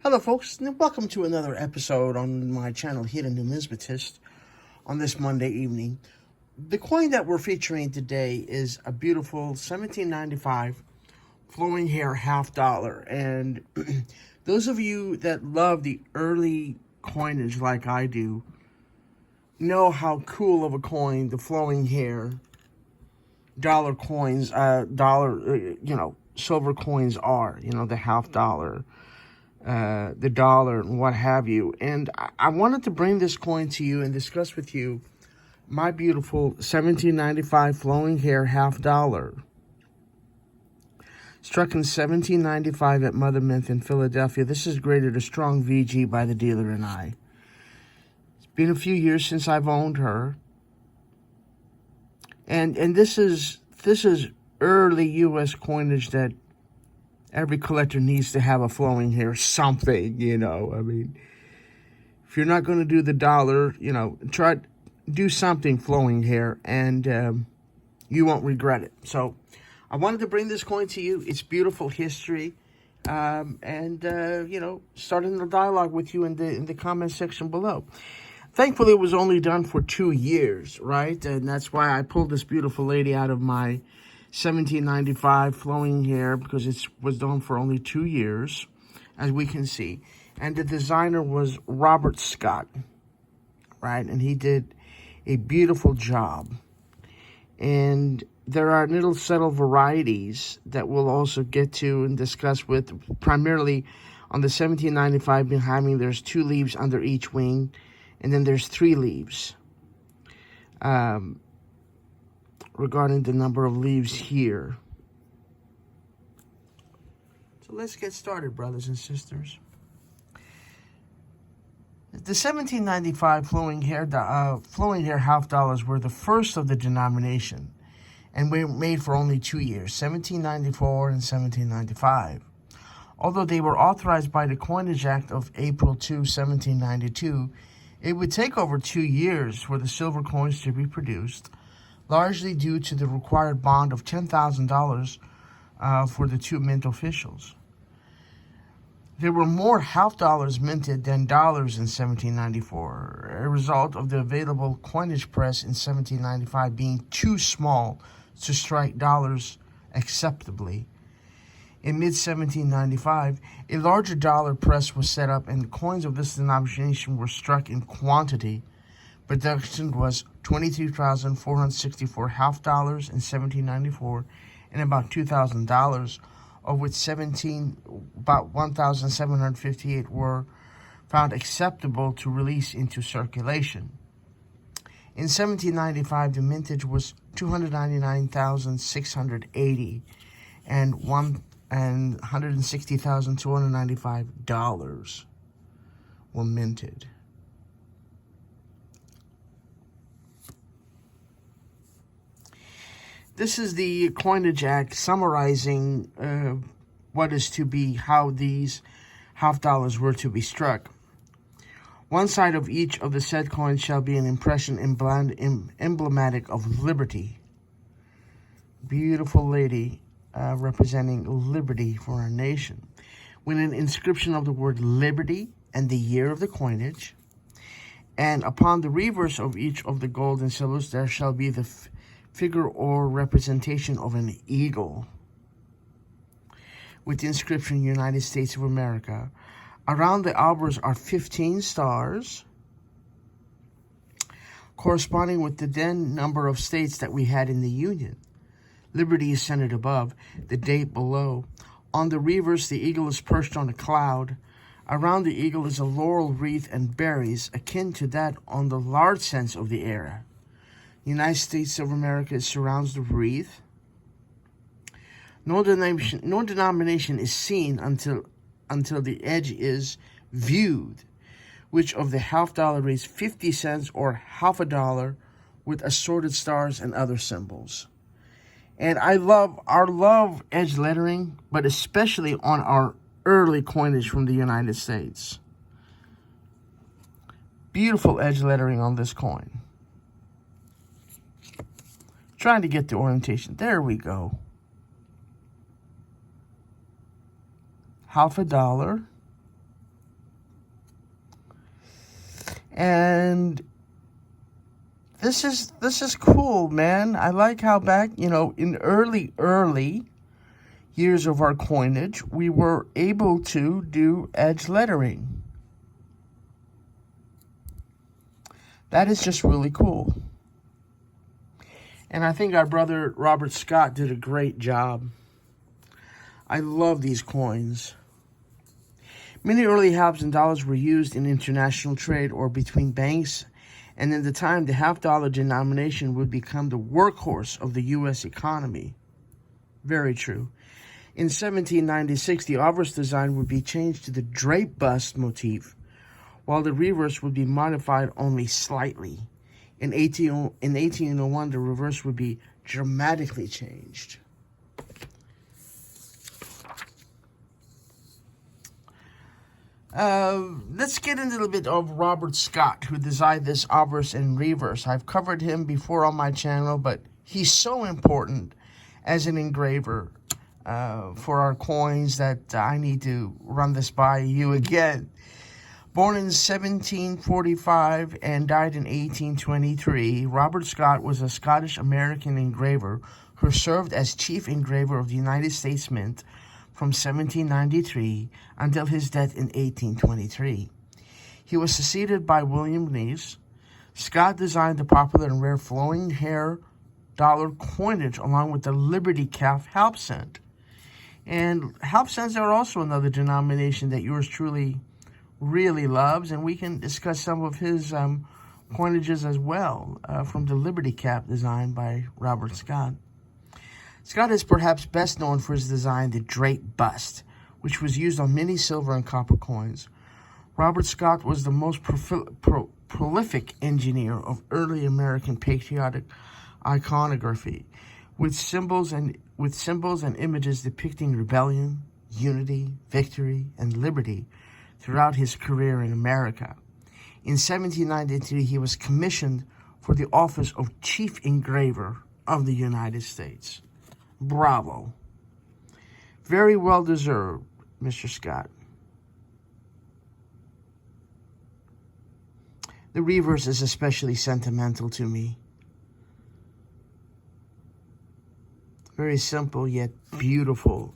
Hello, folks, and welcome to another episode on my channel here, Numismatist, on this Monday evening. The coin that we're featuring today is a beautiful 1795 flowing hair $1/2. And those of you that love the early coinage like I do know how cool of a coin the flowing hair dollar coins, silver coins are, the $1/2. The dollar and what have you. And I wanted to bring this coin to you and discuss with you my beautiful 1795 flowing hair $1/2. Struck in 1795 at Mother Mint in Philadelphia. This is graded a strong VG by the dealer and I. It's been a few years since I've owned her. And this is early U.S. coinage that every collector needs to have a flowing hair something, I mean, if you're not going to do the dollar, try do something flowing hair, and you won't regret it. So I wanted to bring this coin to you. It's beautiful history, and starting the dialogue with you in the comment section below. Thankfully, it was only done for 2 years, right? And that's why I pulled this beautiful lady out of my 1795 flowing hair, because it was done for only 2 years, as we can see. And the designer was Robert Scott, right? And he did a beautiful job. And there are little subtle varieties that we'll also get to and discuss with, primarily on the 1795 behind me. There's 2 leaves under each wing, and then there's 3 leaves. Regarding the number of leaves here. So let's get started, brothers and sisters. The 1795 flowing hair $1/2 were the first of the denomination, and were made for only 2 years, 1794 and 1795. Although they were authorized by the Coinage Act of April 2, 1792, it would take over 2 years for the silver coins to be produced, largely due to the required bond of $10,000 for the 2 mint officials. There were more $1/2 minted than dollars in 1794, a result of the available coinage press in 1795 being too small to strike dollars acceptably. In mid-1795, a larger dollar press was set up, and coins of this denomination were struck in quantity. Production was 22,464 $1/2 in 1794, and about $2,000, of which about 1,758 were found acceptable to release into circulation. In 1795, the mintage was 299,680, and $160,295 were minted. This is the Coinage Act summarizing what is to be, how these $1/2 were to be struck. One side of each of the said coins shall be an impression emblematic of liberty. Beautiful lady representing liberty for our nation, with an inscription of the word liberty and the year of the coinage. And upon the reverse of each of the gold and silvers there shall be the figure or representation of an eagle with the inscription United States of America. Around the obverse are 15 stars, corresponding with the then number of states that we had in the Union. Liberty is centered above, the date below. On the reverse, the eagle is perched on a cloud. Around the eagle is a laurel wreath and berries, akin to that on the large sense of the era. United States of America surrounds the wreath. No denomination is seen until the edge is viewed, which of the $1/2 is 50 cents or $1/2 with assorted stars and other symbols. And I love edge lettering, but especially on our early coinage from the United States. Beautiful edge lettering on this coin. Trying to get the orientation. There we go. $1/2, And this is cool, man. I like how back, in early years of our coinage, we were able to do edge lettering. That is just really cool. And I think our brother Robert Scott did a great job. I love these coins. Many early halves and dollars were used in international trade or between banks, and in the time, the half-dollar denomination would become the workhorse of the U.S. economy. Very true. In 1796, the obverse design would be changed to the Draped Bust motif, while the reverse would be modified only slightly. In 1801, the reverse would be dramatically changed. Let's get into a little bit of Robert Scott, who designed this obverse and reverse. I've covered him before on my channel, but he's so important as an engraver for our coins that I need to run this by you again. Born in 1745 and died in 1823, Robert Scott was a Scottish-American engraver who served as chief engraver of the United States Mint from 1793 until his death in 1823. He was succeeded by William Nice. Scott designed the popular and rare flowing hair dollar coinage along with the Liberty Calf half cent. And half cents are also another denomination that yours truly really loves, and we can discuss some of his coinages as well from the Liberty Cap designed by Robert Scott. Scott is perhaps best known for his design, the Draped Bust, which was used on many silver and copper coins. Robert Scott was the most prolific engineer of early American patriotic iconography, with symbols and images depicting rebellion, unity, victory, and liberty throughout his career in America. In 1793, he was commissioned for the office of Chief Engraver of the United States. Bravo. Very well deserved, Mr. Scott. The reverse is especially sentimental to me. Very simple yet beautiful,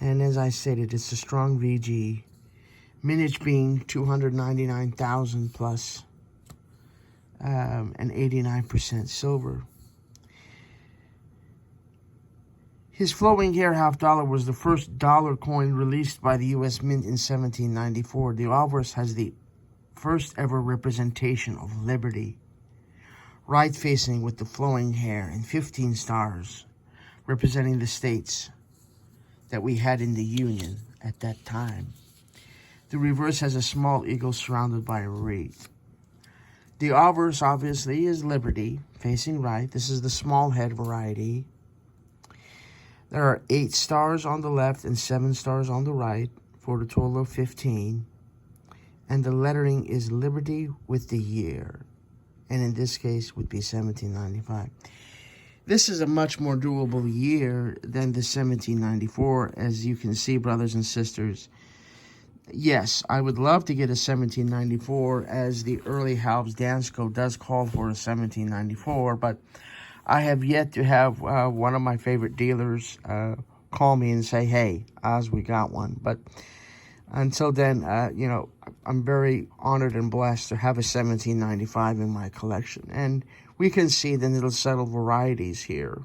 And as I stated, it's a strong VG. Mintage being 299,000 plus and 89% silver. His flowing hair half dollar was the first dollar coin released by the U.S. Mint in 1794. The obverse has the first ever representation of liberty, right facing with the flowing hair and 15 stars representing the states that we had in the Union at that time. The reverse has a small eagle surrounded by a wreath. The obverse, obviously, is liberty, facing right. This is the small head variety. There are 8 stars on the left and 7 stars on the right, for a total of 15. And the lettering is liberty with the year. And in this case, would be 1795. This is a much more doable year than the 1794, as you can see, brothers and sisters. Yes, I would love to get a 1794, as the early halves dance code does call for a 1794, but I have yet to have one of my favorite dealers call me and say, hey, Oz, we got one. But until then, I'm very honored and blessed to have a 1795 in my collection. And we can see the little subtle varieties here.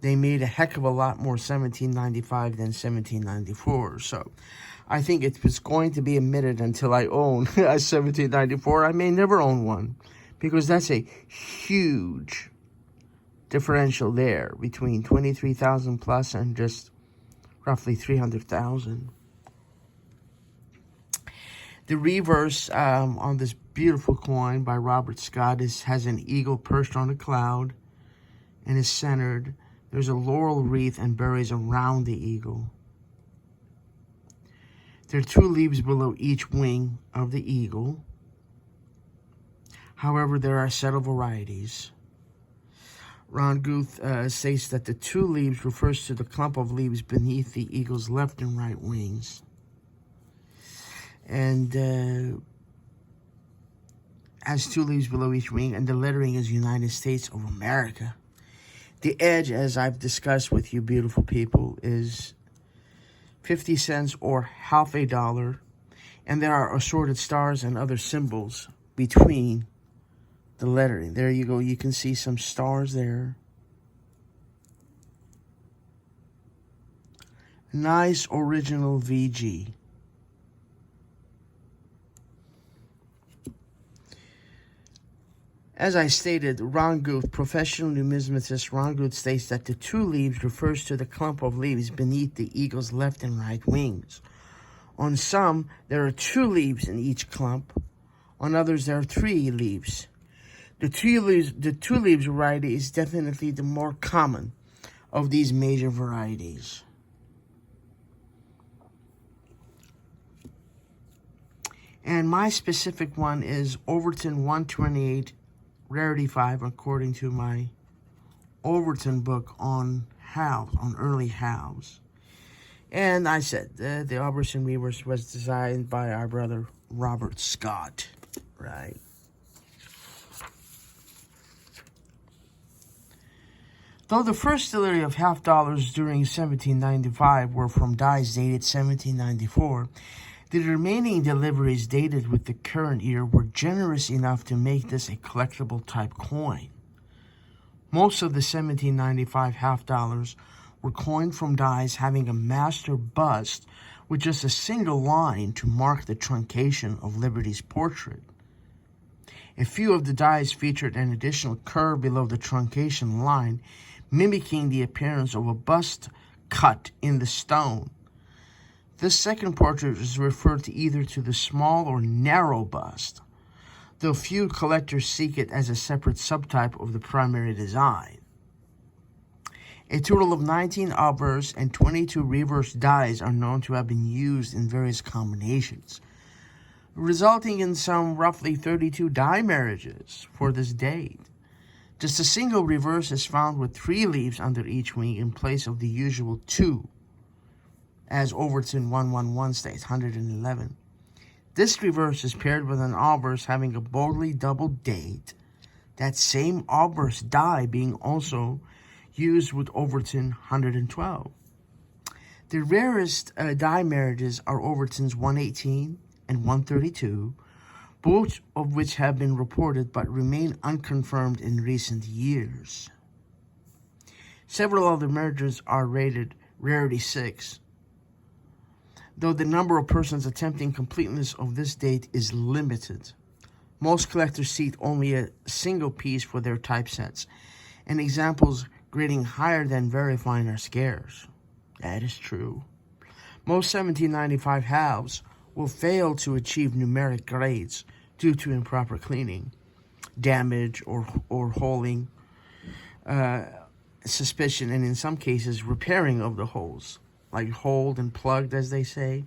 They made a heck of a lot more 1795 than 1794. So I think it was going to be a minute until I own a 1794. I may never own one, because that's a huge differential there between 23,000 plus and just roughly 300,000. The reverse on this beautiful coin by Robert Scott has an eagle perched on a cloud and is centered. There's a laurel wreath and berries around the eagle. There are 2 leaves below each wing of the eagle. However, there are several varieties. Ron Guth states that the two leaves refers to the clump of leaves beneath the eagle's left and right wings. And has two leaves below each wing, and the lettering is United States of America. The edge, as I've discussed with you beautiful people, is 50 cents or half a dollar, and there are assorted stars and other symbols between the lettering. There you go. You can see some stars there. Nice original VG. As I stated, Ron Guth, professional numismatist Ron Guth, states that the two leaves refers to the clump of leaves beneath the eagle's left and right wings. On some, there are two leaves in each clump. On others, there are three leaves. The two leaves variety is definitely the more common of these major varieties. And my specific one is Overton 128, Rarity 5, according to my Overton book on halves, on early halves. And I said the obverse and reverse was designed by our brother Robert Scott, right? Though the first delivery of half dollars during 1795 were from dies dated 1794, the remaining deliveries dated with the current year were generous enough to make this a collectible type coin. Most of the 1795 half dollars were coined from dies having a master bust with just a single line to mark the truncation of Liberty's portrait. A few of the dies featured an additional curve below the truncation line, mimicking the appearance of a bust cut in the stone. This second portrait is referred to either to the small or narrow bust, though few collectors seek it as a separate subtype of the primary design. A total of 19 obverse and 22 reverse dies are known to have been used in various combinations, resulting in some roughly 32 die marriages for this date. Just a single reverse is found with 3 leaves under each wing in place of the usual 2, as Overton 111 states, 111. This reverse is paired with an obverse having a boldly doubled date, that same obverse die being also used with Overton 112. The rarest die marriages are Overton's 118 and 132, both of which have been reported but remain unconfirmed in recent years. Several other marriages are rated Rarity 6, though the number of persons attempting completeness of this date is limited. Most collectors seek only a single piece for their typesets, and examples grading higher than very fine are scarce. That is true. Most 1795 halves will fail to achieve numeric grades due to improper cleaning, damage, or holing, suspicion, and in some cases repairing of the holes, like holed and plugged, as they say.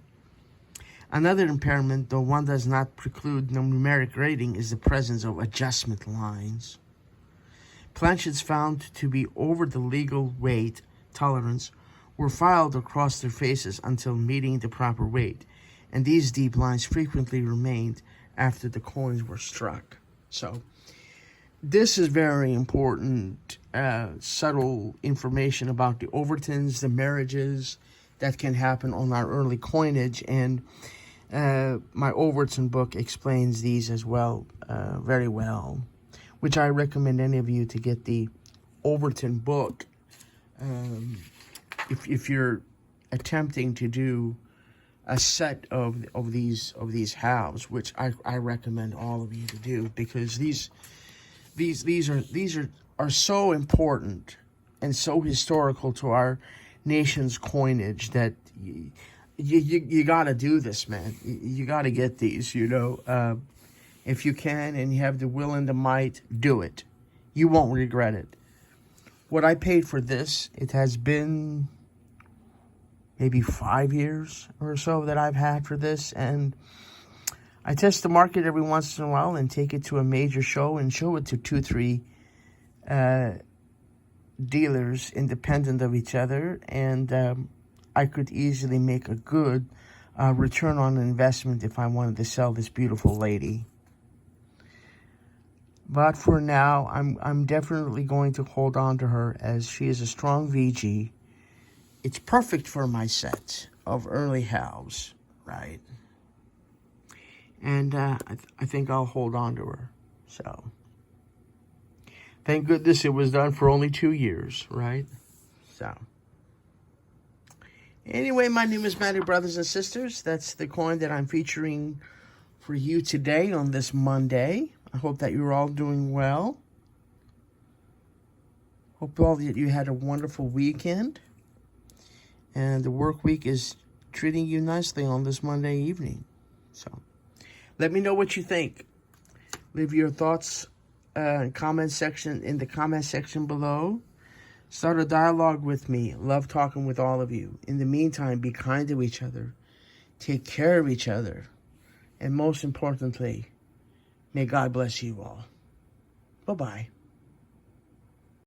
Another impairment, though one does not preclude numeric grading, is the presence of adjustment lines. Planchets found to be over the legal weight tolerance were filed across their faces until meeting the proper weight, and these deep lines frequently remained after the coins were struck. So this is very important, subtle information about the Overtons, the marriages that can happen on our early coinage, and my Overton book explains these as well, very well, which I recommend any of you to get the Overton book if you're attempting to do a set of these halves, which I recommend all of you to do, because these are so important and so historical to our nation's coinage that you got to do this, man. You got to get these, if you can and you have the will and the might, do it. You won't regret it. What I paid for this, it has been maybe 5 years or so that I've had for this, and I test the market every once in a while and take it to a major show and show it to 2-3 dealers independent of each other, and I could easily make a good return on investment if I wanted to sell this beautiful lady. But for now, I'm definitely going to hold on to her, as she is a strong VG. It's perfect for my set of early halves, right? And I think I'll hold on to her. So, thank goodness it was done for only 2 years, right? So, anyway, my numismatic brothers and sisters, that's the coin that I'm featuring for you today on this Monday. I hope that you're all doing well. Hope all that you had a wonderful weekend. And the work week is treating you nicely on this Monday evening. So, let me know what you think. Leave your thoughts in the comment section below. Start a dialogue with me. Love talking with all of you. In the meantime, be kind to each other. Take care of each other. And most importantly, may God bless you all. Bye-bye.